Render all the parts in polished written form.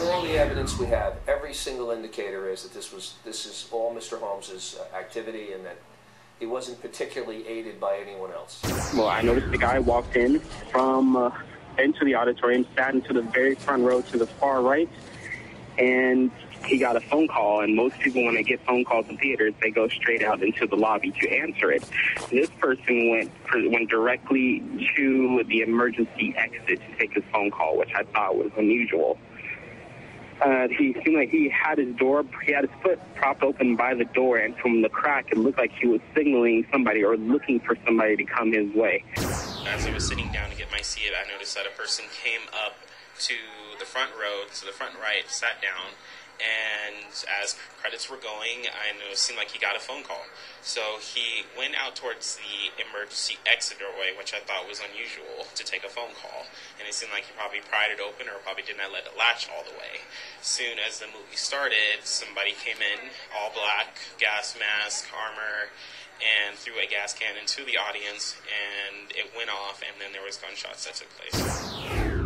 All the evidence we have, every single indicator is that this is all Mr. Holmes's activity, and that he wasn't particularly aided by anyone else. Well, I noticed the guy walked in from into the auditorium, sat into the very front row to the far right, and he got a phone call. And most people, when they get phone calls in theaters, they go straight out into the lobby to answer it. This person went directly to the emergency exit to take his phone call, which I thought was unusual. He seemed like he had his foot propped open by the door, and from the crack, it looked like he was signaling somebody or looking for somebody to come his way. As I was sitting down to get my seat, I noticed that a person came up to the front row, to the front right, sat down, and as credits were going, I know it seemed like he got a phone call. So he went out towards the emergency exit doorway, which I thought was unusual to take a phone call. And it seemed like he probably pried it open or probably did not let it latch all the way. Soon as the movie started, somebody came in, all black, gas mask, armor, and threw a gas can into the audience, and it went off, and then there was gunshots that took place.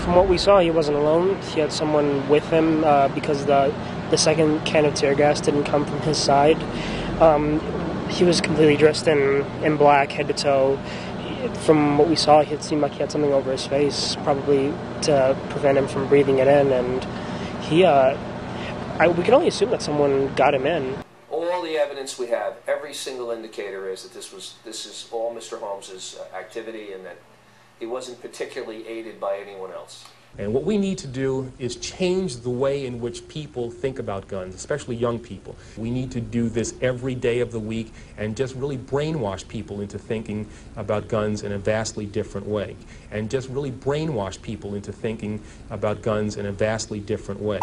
From what we saw, he wasn't alone. He had someone with him because the second can of tear gas didn't come from his side. He was completely dressed in black, head to toe. From what we saw, it seemed like he had something over his face, probably to prevent him from breathing it in. And we can only assume that someone got him in. All the evidence we have, every single indicator is that this is all Mr. Holmes's activity, and that he wasn't particularly aided by anyone else. And what we need to do is change the way in which people think about guns, especially young people. We need to do this every day of the week and just really brainwash people into thinking about guns in a vastly different way. And just really brainwash people into thinking about guns in a vastly different way.